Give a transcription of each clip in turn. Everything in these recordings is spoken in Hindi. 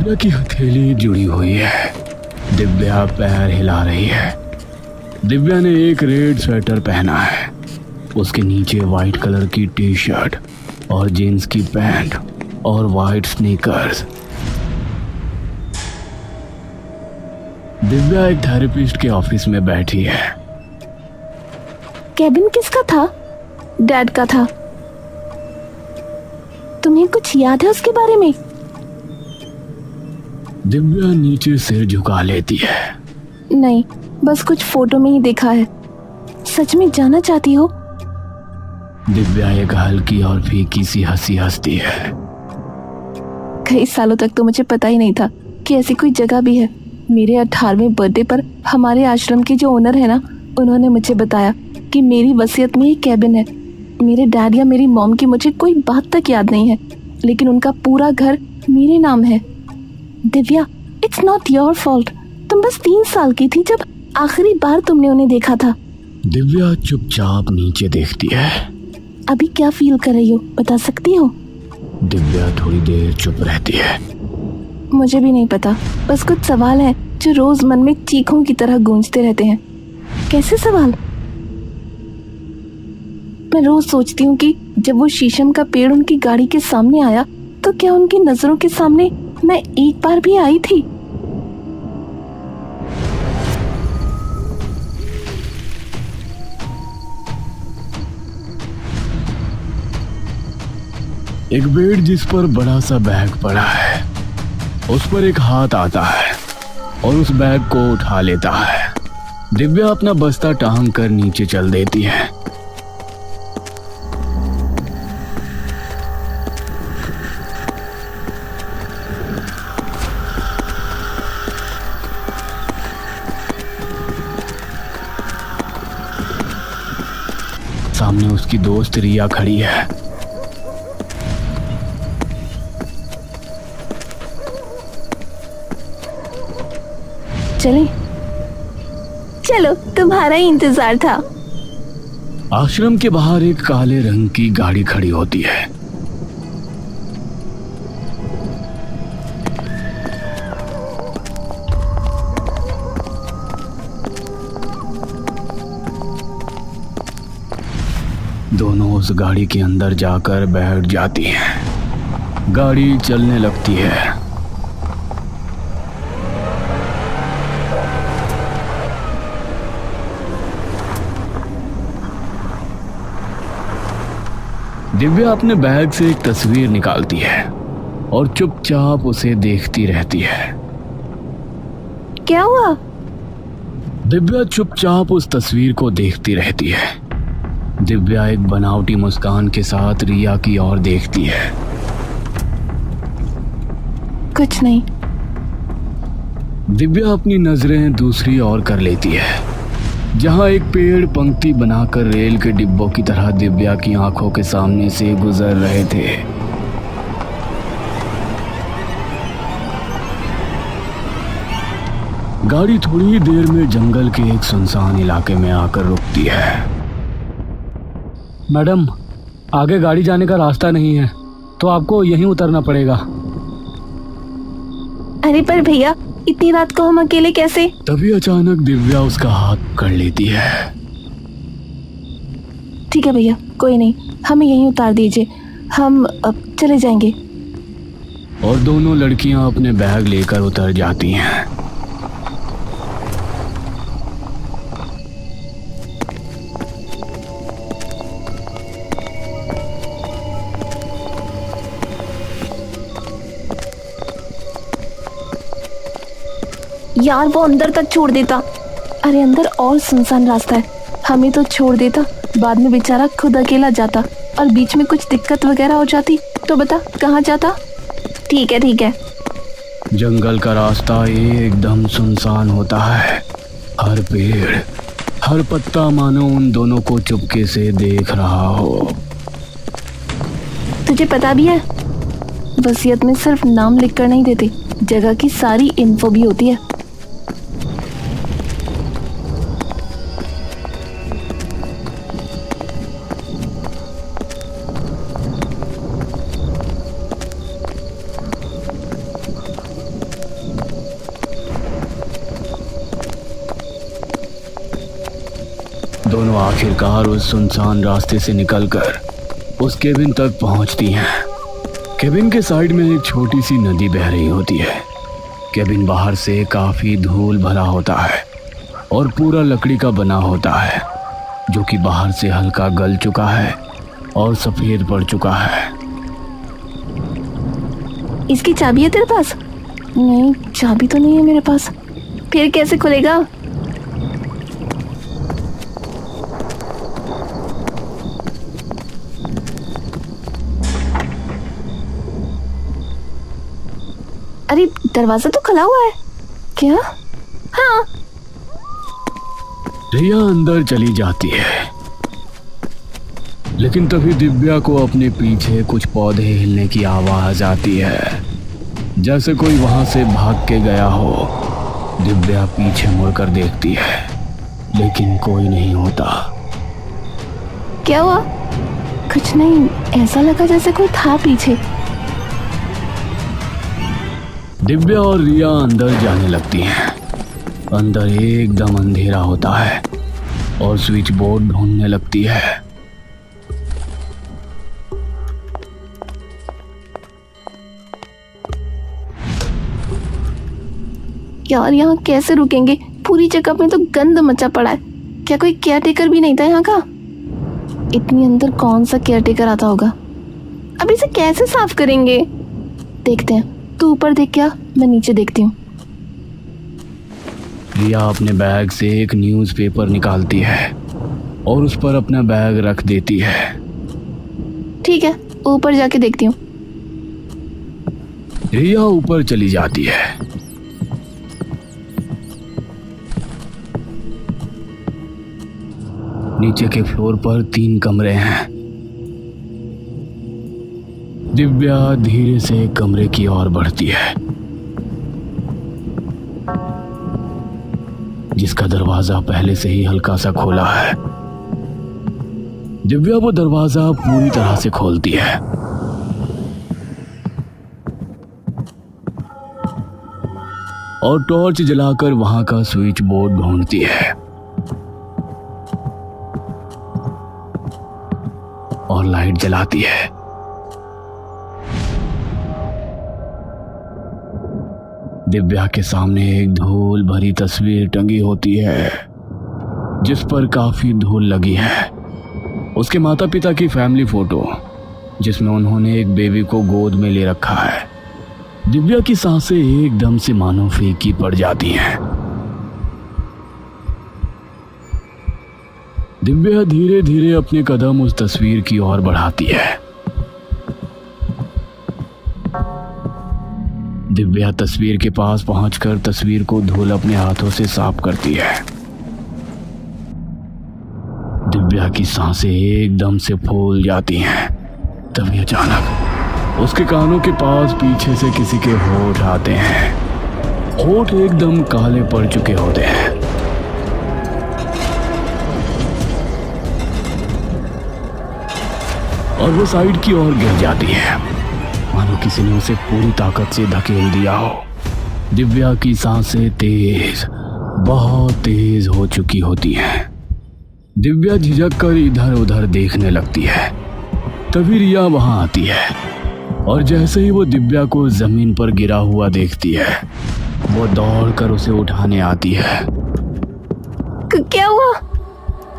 दिव्या की हथेली जुड़ी हुई है। दिव्या पैर हिला रही है। दिव्या ने एक रेड स्वेटर पहना है। उसके नीचे वाइट कलर की टी शर्ट और जीन्स की पैंट और वाइट स्नीकर्स। दिव्या एक थेरेपिस्ट के ऑफिस में बैठी है। केबिन किसका था? डैड का था। तुम्हें कुछ याद है उसके बारे में? दिव्या नीचे सिर झुका लेती है। नहीं, बस कुछ फोटो में ही देखा है। सच में जानना चाहती हो? दिव्या एक हल्की और फीकी सी हंसी हंसती है। कई सालों तक तो मुझे पता ही नहीं था कि ऐसी कोई जगह भी है। मेरे 18वें बर्थडे पर हमारे आश्रम के जो ओनर है ना, उन्होंने मुझे बताया कि मेरी वसीयत में एक कैबिन है। मेरे डैड या मेरी मॉम की मुझे कोई बात तक याद नहीं है, लेकिन उनका पूरा घर मेरे नाम है। Divya, it's not your fault. तुम बस 3 साल की थी जब आखिरी बार तुमने उन्हें देखा था। दिव्या चुपचाप नीचे देखती है। अभी क्या फील कर रही हो, बता सकती हो? दिव्या थोड़ी देर चुप रहती है। मुझे भी नहीं पता, बस कुछ सवाल हैं जो रोज मन में चीखों की तरह गूंजते रहते हैं। कैसे सवाल? मैं रोज सोचती हूँ कि जब वो शीशम का पेड़ उनकी गाड़ी के सामने आया तो क्या उनकी नजरों के सामने मैं एक बार भी आई थी? एक बेड जिस पर बड़ा सा बैग पड़ा है, उस पर एक हाथ आता है और उस बैग को उठा लेता है। दिव्या अपना बस्ता टांग कर नीचे चल देती है। सामने उसकी दोस्त रिया खड़ी है। चले? चलो, तुम्हारा ही इंतजार था। आश्रम के बाहर एक काले रंग की गाड़ी खड़ी होती है। दोनों उस गाड़ी के अंदर जाकर बैठ जाती हैं। गाड़ी चलने लगती है। दिव्या अपने बैग से एक तस्वीर निकालती है और चुपचाप उसे देखती रहती है। क्या हुआ? दिव्या चुपचाप उस तस्वीर को देखती रहती है। दिव्या एक बनावटी मुस्कान के साथ रिया की ओर देखती है। कुछ नहीं। दिव्या अपनी नजरें दूसरी ओर कर लेती है, जहां एक पेड़ पंक्ति बनाकर रेल के डिब्बों की तरह दिव्या की आंखों के सामने से गुजर रहे थे। गाड़ी थोड़ी ही देर में जंगल के एक सुनसान इलाके में आकर रुकती है। मैडम, आगे गाड़ी जाने का रास्ता नहीं है, तो आपको यहीं उतरना पड़ेगा। अरे पर भैया, इतनी रात को हम अकेले कैसे? तभी अचानक दिव्या उसका हाथ पकड़ लेती है। ठीक है भैया, कोई नहीं, हमें यहीं उतार दीजिए, हम अब चले जाएंगे। और दोनों लड़कियां अपने बैग लेकर उतर जाती हैं। यार, वो अंदर तक छोड़ देता। अरे अंदर और सुनसान रास्ता है, हमें तो छोड़ देता। बाद में बेचारा खुद अकेला जाता और बीच में कुछ दिक्कत वगैरह हो जाती तो बता कहाँ जाता। ठीक है ठीक है। जंगल का रास्ता एकदम सुनसान होता है। हर पेड़, हर पत्ता मानो उन दोनों को चुपके से देख रहा हो। तुझे पता भी है, वसीयत में सिर्फ नाम लिख कर नहीं देते, जगह की सारी इन्फो भी होती है। दोनों आखिरकार उस सुनसान रास्ते से निकलकर उस केबिन तक पहुंचती हैं। केबिन के साइड में एक छोटी सी नदी बह रही होती है। केबिन बाहर से काफी धूल भरा होता है और पूरा लकड़ी का बना होता है, जो कि बाहर से हल्का गल चुका है और सफेद पड़ चुका है। इसकी चाबी है तेरे पास? नहीं, चाबी तो नहीं है मेरे पास। फिर कैसे खुलेगा? अरे दरवाजा तो खुला हुआ है। क्या? हाँ। रिया अंदर चली जाती है, लेकिन तभी दिव्या को अपने पीछे कुछ पौधे हिलने की आवाज आती है, जैसे कोई वहां से भाग के गया हो। दिव्या पीछे मुड़कर देखती है, लेकिन कोई नहीं होता। क्या हुआ? कुछ नहीं, ऐसा लगा जैसे कोई था पीछे। दिव्या और रिया अंदर जाने लगती हैं। अंदर एकदम अंधेरा होता है और स्विच बोर्ड ढूंढने लगती है। यार यहाँ कैसे रुकेंगे? पूरी जगह में तो गंद मचा पड़ा है। क्या कोई केयरटेकर भी नहीं था यहाँ का? इतनी अंदर कौन सा केयरटेकर आता होगा? अब इसे कैसे साफ करेंगे? देखते हैं। तू ऊपर देख, क्या मैं नीचे देखती हूँ। रिया अपने बैग से एक न्यूज़पेपर निकालती है और उस पर अपना बैग रख देती है। ठीक है, ऊपर जाके देखती हूँ। रिया ऊपर चली जाती है। नीचे के फ्लोर पर 3 कमरे हैं। दिव्या धीरे से कमरे की ओर बढ़ती है, जिसका दरवाजा पहले से ही हल्का सा खोला है। दिव्या वो दरवाजा पूरी तरह से खोलती है और टॉर्च जलाकर वहां का स्विच बोर्ड ढूंढती है और लाइट जलाती है। दिव्या के सामने एक धूल भरी तस्वीर टंगी होती है, जिस पर काफी धूल लगी है। उसके माता पिता की फैमिली फोटो, जिसमें उन्होंने एक बेबी को गोद में ले रखा है। दिव्या की सांसें एकदम से मानो फीकी पड़ जाती हैं। दिव्या धीरे धीरे अपने कदम उस तस्वीर की ओर बढ़ाती है। दिव्या तस्वीर के पास पहुंचकर तस्वीर को धूल अपने हाथों से साफ करती है। दिव्या की सांसें एकदम से फूल जाती हैं। तभी अचानक उसके कानों के पास पीछे से किसी के होठ आते हैं। होठ एकदम काले पड़ चुके होते हैं। और वो साइड की ओर गिर जाती है, मानो किसी ने उसे पूरी ताकत से धकेल दिया हो। दिव्या की सांसें तेज, बहुत तेज हो चुकी होती हैं। दिव्या झिझक कर इधर उधर देखने लगती है। तभी रिया वहां आती है और जैसे ही वो दिव्या को जमीन पर गिरा हुआ देखती है, वो दौड़कर उसे उठाने आती है। क्या हुआ?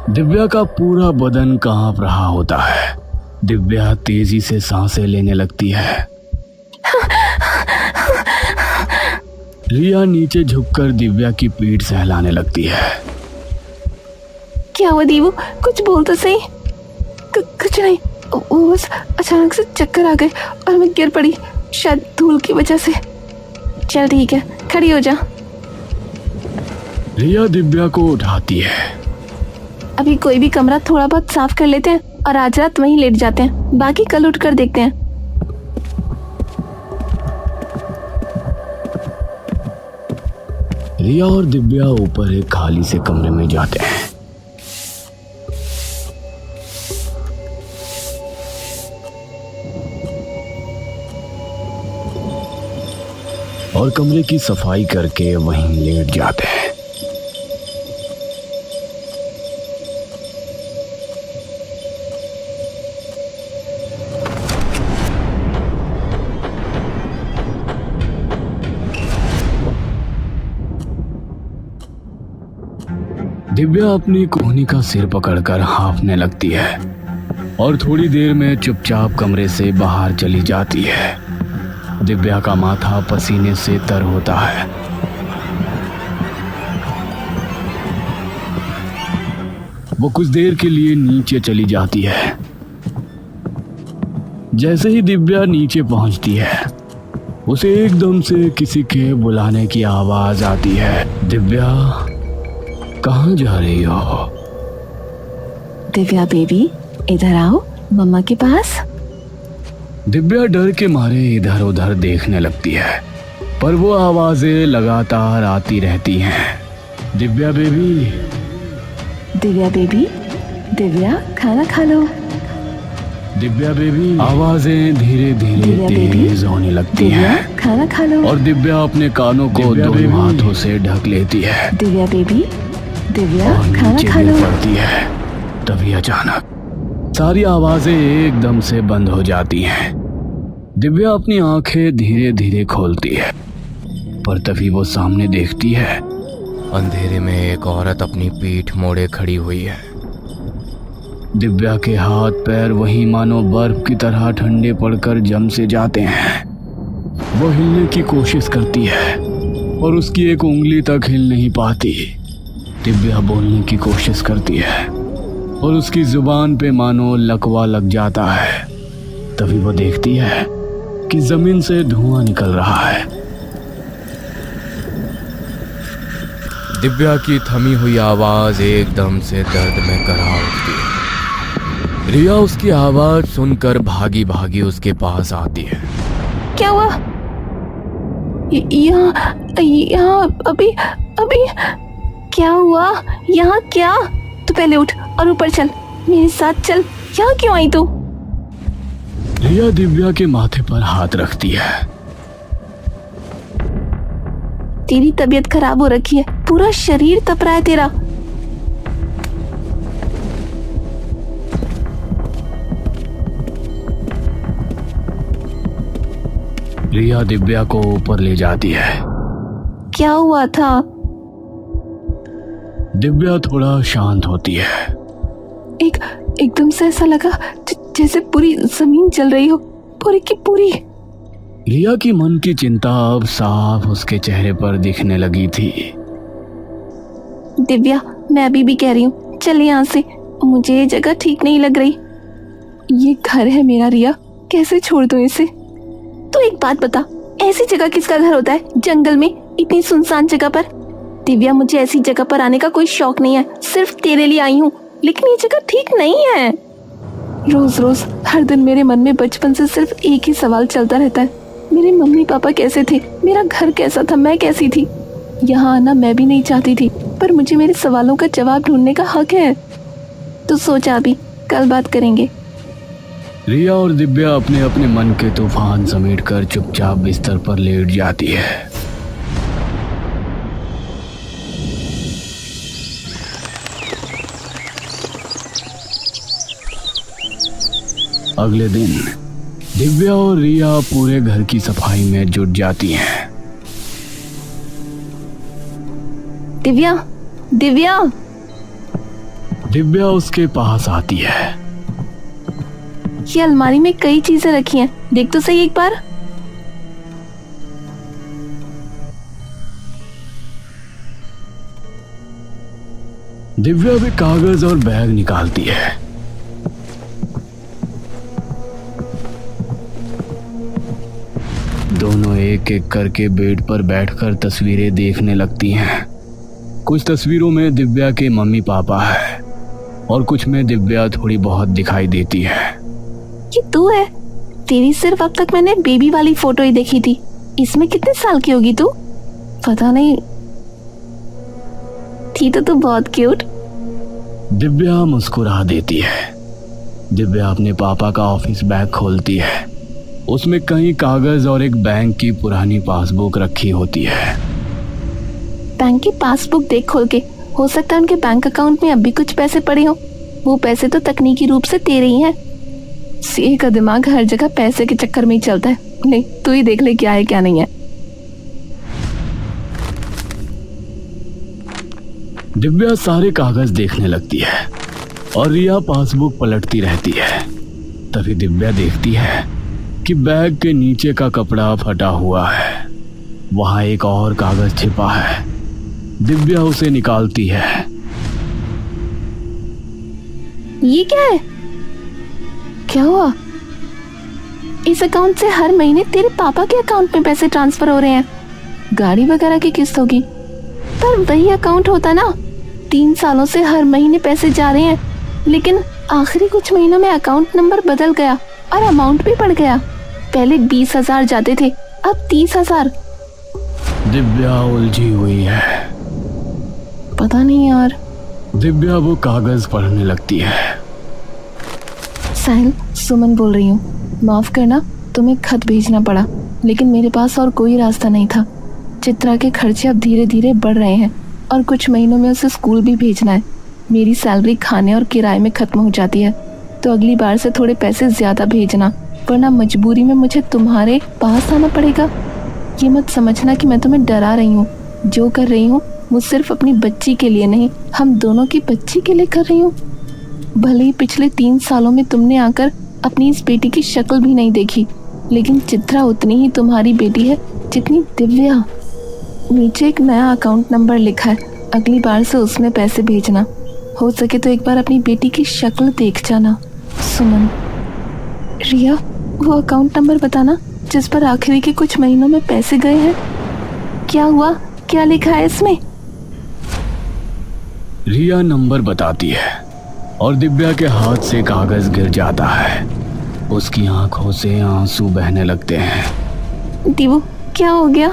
दिव्या का पूरा बदन कांप रहा होता है। दिव्या तेजी से सांसें लेने लगती है। रिया नीचे झुककर दिव्या की पीठ सहलाने लगती है। क्या हुआ दीवू? कुछ बोल तो सही। कुछ नहीं, वो बस अचानक से चक्कर आ गए और मैं गिर पड़ी, शायद धूल की वजह से। चल ठीक है, खड़ी हो जा। रिया दिव्या को उठाती है। अभी कोई भी कमरा थोड़ा बहुत साफ कर लेते हैं और आज रात वहीं लेट जाते हैं, बाकी कल उठकर देखते हैं। रिया और दिव्या ऊपर एक खाली से कमरे में जाते हैं। और कमरे की सफाई करके वहीं लेट जाते हैं। दिव्या अपनी कोहनी का सिर पकड़कर हाँफने लगती है और थोड़ी देर में चुपचाप कमरे से बाहर चली जाती है। दिव्या का माथा पसीने से तर होता है। वो कुछ देर के लिए नीचे चली जाती है। जैसे ही दिव्या नीचे पहुंचती है उसे एकदम से किसी के बुलाने की आवाज आती है। दिव्या, कहाँ जा रही हो? दिव्या बेबी, इधर आओ मम्मा के पास। दिव्या डर के मारे इधर उधर देखने लगती है, पर वो आवाजें लगातार आती रहती हैं। दिव्या बेबी, दिव्या बेबी, दिव्या खाना खा लो। दिव्या बेबी, आवाजें धीरे धीरे दिव्या बेबी, तेज होने लगती दिव्या हैं खाना खा लो। और दिव्या अपने कानों को दोनों हाथों से ढक लेती है दिव्या बेबी, दिव्या और खाना नीचे खा गिर लो। पड़ती है। तभी अचानक सारी आवाजें एकदम से बंद हो जाती हैं। दिव्या अपनी आंखें धीरे धीरे खोलती है, पर तभी वो सामने देखती है। अंधेरे में एक औरत अपनी पीठ मोड़े खड़ी हुई है। दिव्या के हाथ पैर वही मानो बर्फ की तरह ठंडे पड़कर जम से जाते हैं। वो हिलने की कोशिश करती है और उसकी एक उंगली तक हिल नहीं पाती। दिव्या बोलने की कोशिश करती है और उसकी जुबान पे मानो लकवा लग जाता है। तभी वो देखती है कि जमीन से धुआं निकल रहा है। दिव्या की थमी हुई आवाज एकदम से दर्द में कराह उठती है। रिया उसकी आवाज सुनकर भागी भागी उसके पास आती है। क्या हुआ? यहाँ अभी अभी क्या हुआ? यहाँ क्या? तू पहले उठ और ऊपर चल, मेरे साथ चल। यहाँ क्यों आई तू? रिया दिव्या के माथे पर हाथ रखती है। तेरी तबीयत खराब हो रखी है, पूरा शरीर तप रहा है तेरा। रिया दिव्या को ऊपर ले जाती है। क्या हुआ था? दिव्या थोड़ा शांत होती है। एकदम से ऐसा लगा जैसे पूरी जमीन जल रही हो, पूरी की पूरी। रिया की मन की चिंता अब साफ उसके चेहरे पर दिखने लगी थी। दिव्या, मैं अभी भी कह रही हूँ, चल यहाँ से, मुझे ये जगह ठीक नहीं लग रही। ये घर है मेरा रिया, कैसे छोड़ दूँ इसे? तो एक बात बता, ऐसी जगह किसका घर होता है जंगल में, इतनी सुनसान जगह पर? दिव्या, मुझे ऐसी जगह पर आने का कोई शौक नहीं है, सिर्फ तेरे लिए आई हूँ, लेकिन ये जगह ठीक नहीं है। रोज रोज हर दिन मेरे मन में बचपन से सिर्फ एक ही सवाल चलता रहता है, मेरे मम्मी पापा कैसे थे, मेरा घर कैसा था, मैं कैसी थी? यहाँ आना मैं भी नहीं चाहती थी, पर मुझे मेरे सवालों का जवाब ढूंढने का हक है। तो सोचा अभी, कल बात करेंगे। रिया और दिव्या अपने अपने मन के तूफान समेटकर चुपचाप बिस्तर पर लेट जाती है। अगले दिन दिव्या और रिया पूरे घर की सफाई में जुट जाती हैं। दिव्या, दिव्या, दिव्या उसके पास आती है। ये अलमारी में कई चीजें रखी हैं, देख तो सही एक बार। दिव्या भी कागज और बैग निकालती है। दोनों एक एक करके बेड पर बैठकर तस्वीरें देखने लगती हैं। कुछ तस्वीरों में दिव्या के मम्मी पापा है और कुछ में दिव्या थोड़ी बहुत दिखाई देती है। ये तू है? तेरी सिर्फ अब तक मैंने बेबी वाली फोटो ही देखी थी, इसमें कितने साल की होगी तू? पता नहीं, थी तो तू बहुत क्यूट। दिव्या मुस्कुरा देती है। दिव्या अपने पापा का ऑफिस बैग खोलती है। उसमें कई कागज और एक बैंक की पुरानी पासबुक रखी होती है। बैंक की पासबुक देख खोल के, हो सकता है उनके बैंक अकाउंट में अभी कुछ पैसे पड़े हो। वो पैसे तो तकनीकी रूप से तेरे ही हैं। सीए का दिमाग हर जगह पैसे के चक्कर में ही चलता है। नहीं, तू ही देख ले क्या है क्या नहीं है। दिव्या सारे कागज देखने लगती है और रिया पासबुक पलटती रहती है। तभी दिव्या देखती है कि बैग के नीचे का कपड़ा फटा हुआ है। वहां एक और कागज छिपा है। दिव्या उसे निकालती है। ये क्या है? क्या हुआ? इस अकाउंट से हर महीने तेरे पापा के अकाउंट में पैसे ट्रांसफर हो रहे हैं। गाड़ी वगैरह की किस्त होगी, पर वही अकाउंट होता ना। 3 सालों से हर महीने पैसे जा रहे हैं, लेकिन आखिरी कुछ महीनों में अकाउंट नंबर बदल गया और अमाउंट भी बढ़ गया। पहले 20,000 जाते थे, अब 30,000। दिव्या उलझी हुई है। पता नहीं यार। दिव्या वो कागज पढ़ने लगती है। साहिल, सुमन बोल रही हूँ। माफ करना, तुम्हें खत भेजना पड़ा, लेकिन मेरे पास और कोई रास्ता नहीं था। चित्रा के खर्चे अब धीरे धीरे बढ़ रहे हैं और कुछ महीनों में उसे स्कूल भी भेजना है। मेरी सैलरी खाने और किराए में खत्म हो जाती है, तो अगली बार से थोड़े पैसे ज्यादा भेजना, वरना मजबूरी में मुझे तुम्हारे पास आना पड़ेगा। ये मत समझना कि मैं तुम्हें डरा रही हूँ। जो कर रही हूँ वो सिर्फ अपनी बच्ची के लिए नहीं, हम दोनों की बच्ची के लिए कर रही हूँ। भले ही पिछले 3 सालों में तुमने आकर अपनी इस बेटी की शक्ल भी नहीं देखी, लेकिन चित्रा उतनी ही तुम्हारी बेटी है जितनी दिव्या। नीचे एक नया अकाउंट नंबर लिखा है, अगली बार से उसमें पैसे भेजना। हो सके तो एक बार अपनी बेटी की शक्ल देख जाना। सुमन। रिया, वो अकाउंट नंबर बताना जिस पर आखिरी के कुछ महीनों में पैसे गए हैं। क्या हुआ? क्या लिखा है इसमें? रिया नंबर बताती है और दिव्या के हाथ से कागज गिर जाता है। उसकी आंखों से आंसू बहने लगते हैं। दीवू, क्या हो गया?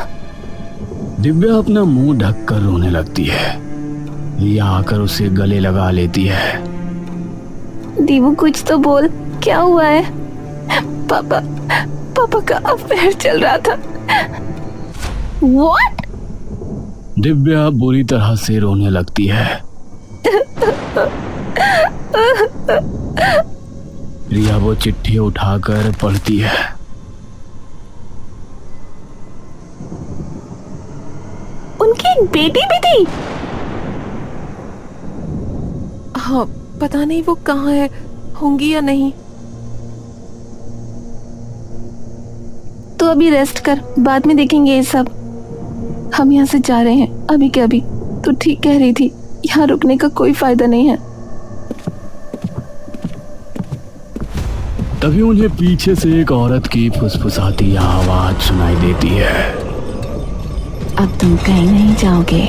दिव्या अपना मुंह ढककर रोने लगती है। रिया आकर उसे गले लगा लेती है। दीवू, कुछ तो बोल, क्या हुआ है? पापा का अफेयर चल रहा था। What? दिव्या बुरी तरह से रोने लगती है। रिया वो चिट्ठी उठाकर पढ़ती है। उनकी एक बेटी भी थी? हाँ, पता नहीं वो कहाँ है, होंगी या नहीं। तो अभी रेस्ट कर, बाद में देखेंगे ये सब। हम यहाँ से जा रहे हैं अभी के अभी। तो ठीक कह रही थी, यहाँ रुकने का कोई फायदा नहीं है। तभी उन्हें पीछे से एक औरत की फुसफुसाती आवाज सुनाई देती है। अब तुम कहीं नहीं जाओगे।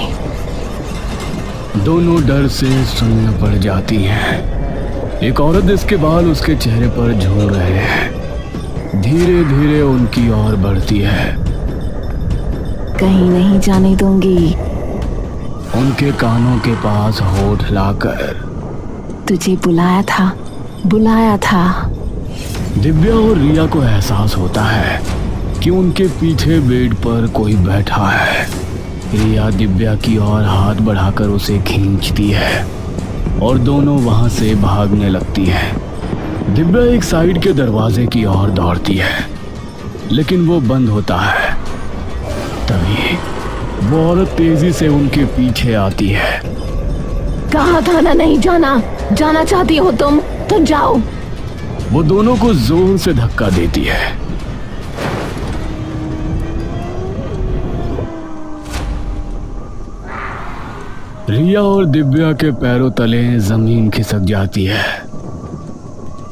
दोनों डर से सुन्न पड़ जाती हैं। एक औरत जिसके बाल उसके चेहरे पर झूल रहे हैं धीरे धीरे उनकी ओर बढ़ती है। कहीं नहीं जाने दूंगी। उनके कानों के पास होठ लाकर, तुझे बुलाया था। दिव्या और रिया को एहसास होता है कि उनके पीछे बेड पर कोई बैठा है। रिया दिव्या की ओर हाथ बढ़ाकर उसे खींचती है और दोनों वहां से भागने लगती हैं। दिव्या एक साइड के दरवाजे की ओर दौड़ती है, लेकिन वो बंद होता है। तभी वो औरत तेजी से उनके पीछे आती है। कहा था ना नहीं जाना चाहती हो तुम तो जाओ। वो दोनों को जोर से धक्का देती है। रिया और दिव्या के पैरों तले जमीन खिसक जाती है।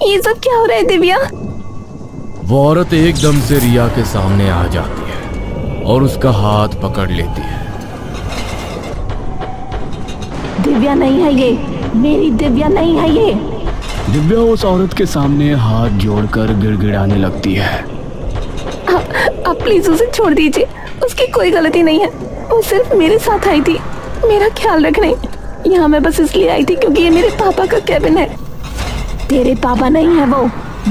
ये सब क्या हो रहा है दिव्या? वो औरत एकदम से रिया के सामने आ जाती है और उसका हाथ पकड़ लेती है। दिव्या नहीं है ये, मेरी दिव्या नहीं है ये। दिव्या उस औरत के सामने हाथ जोड़कर गिड़गिड़ाने लगती है। आप प्लीज उसे छोड़ दीजिए, उसकी कोई गलती नहीं है। वो सिर्फ मेरे साथ आई थी, मेरा ख्याल रखने। यहाँ मैं बस इसलिए आई थी क्योंकि ये मेरे पापा का केबिन है। तेरे पापा नहीं है वो,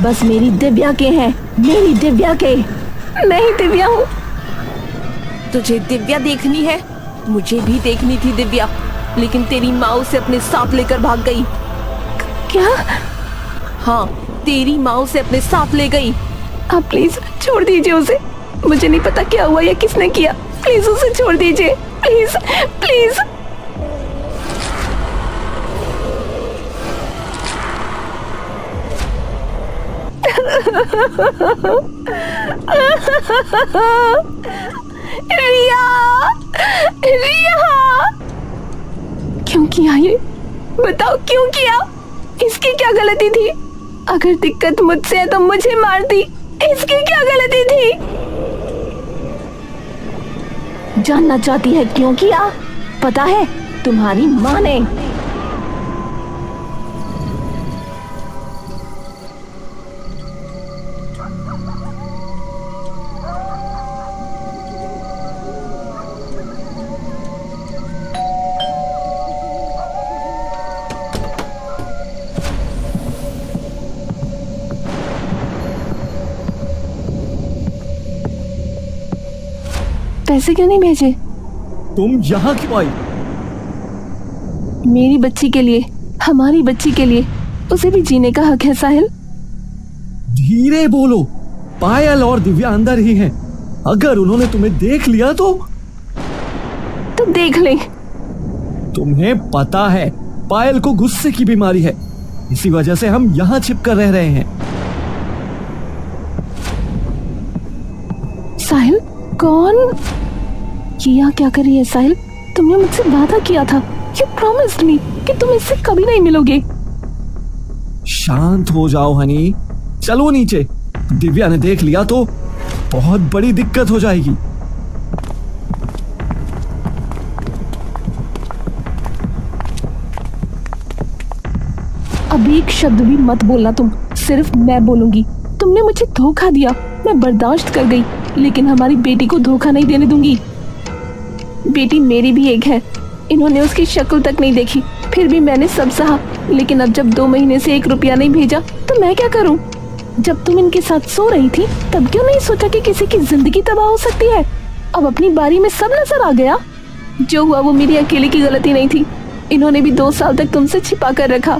बस मेरी दिव्या के हैं, मेरी दिव्या के। नहीं दिव्या हूँ। तुझे दिव्या देखनी है? मुझे भी देखनी थी दिव्या, लेकिन तेरी माँ उसे अपने साथ लेकर भाग गई। क्या? हाँ, तेरी माँ उसे अपने साथ ले गई। आप प्लीज छोड़ दीजिए उसे। मुझे नहीं पता क्या हुआ या किसने किया। प्लीज उसे छोड़ दीजिए, प्लीज प्लीज। रिया, रिया, क्यों किया ये? बताओ क्यों किया? इसकी क्या गलती थी? अगर दिक्कत मुझसे है तो मुझे मारती। इसकी क्या गलती थी? जानना चाहती है क्यों किया? पता है तुम्हारी माँ ने। पैसे क्यों नहीं भेजे? तुम यहाँ क्यों आई? मेरी बच्ची के लिए, हमारी बच्ची के लिए, उसे भी जीने का हक है साहिल। धीरे बोलो, पायल और दिव्या अंदर ही हैं। अगर उन्होंने तुम्हें देख लिया तो देख ले। तुम्हें पता है पायल को गुस्से की बीमारी है, इसी वजह से हम यहाँ छिपकर रह रहे हैं। साहिल कौन? किया क्या करी है साहिल? तुमने मुझसे वादा किया था, यू प्रॉमिस्ड मी कि तुम इससे कभी नहीं मिलोगे। शांत हो जाओ हनी, चलो नीचे। दिव्या ने देख लिया तो बहुत बड़ी दिक्कत हो जाएगी। अब एक शब्द भी मत बोलना तुम, सिर्फ मैं बोलूंगी। तुमने मुझे धोखा दिया, मैं बर्दाश्त कर गई, लेकिन हमारी बेटी को धोखा नहीं देने दूंगी। बेटी मेरी भी एक है, इन्होंने उसकी शक्ल तक नहीं देखी, फिर भी मैंने सब सहा। लेकिन अब जब 2 महीने से 1 रुपया नहीं भेजा तो मैं क्या करूं? जब तुम इनके साथ सो रही थी तब क्यों नहीं सोचा कि किसी की जिंदगी तबाह हो सकती है? अब अपनी बारी में सब नजर आ गया। जो हुआ वो मेरी अकेले की गलती नहीं थी, इन्होंने भी 2 साल तक तुमसे छिपा कर रखा।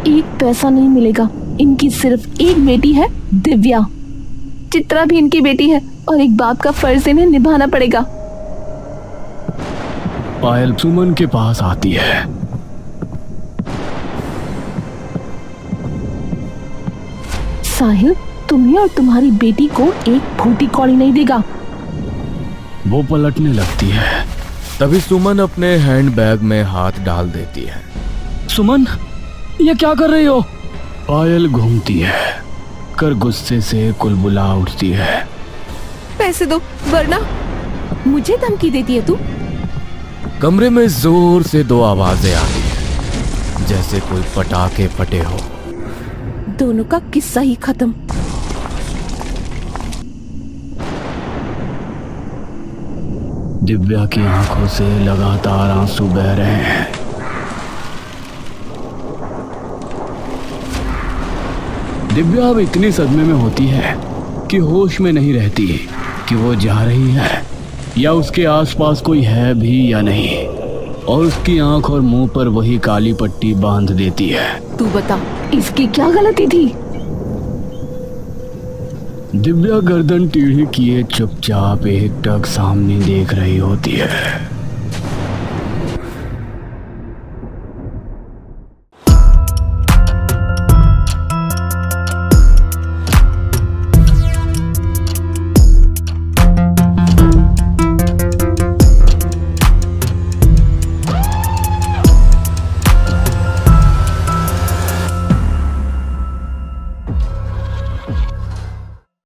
1 पैसा नहीं मिलेगा, इनकी सिर्फ एक बेटी है, दिव्या। चित्रा भी इनकी बेटी है और एक बाप का फर्ज इन्हें निभाना पड़ेगा। पायल सुमन के पास आती है। साहिल तुम्हें और तुम्हारी बेटी को एक फूटी कौड़ी नहीं देगा। वो पलटने लगती है। तभी सुमन अपने हैंडबैग में हाथ डाल देती है। सुमन, ये क्या कर रही हो? पायल घूमती है, कर गुस्से से कुलबुला उठती है। पैसे दो वरना। मुझे धमकी देती है तू? कमरे में जोर से 2 आवाजें आती हैं, जैसे कोई पटाखे फटे हो। दोनों का किस्सा ही खत्म। दिव्या की आंखों से लगातार आंसू बह रहे हैं। दिव्या अब इतनी सदमे में होती है कि होश में नहीं रहती कि वो जा रही है या उसके आसपास कोई है भी या नहीं, और उसकी आंख और मुंह पर वही काली पट्टी बांध देती है। तू बता, इसकी क्या गलती थी? दिव्या गर्दन टेढ़ी किए चुपचाप एकटक सामने देख रही होती है।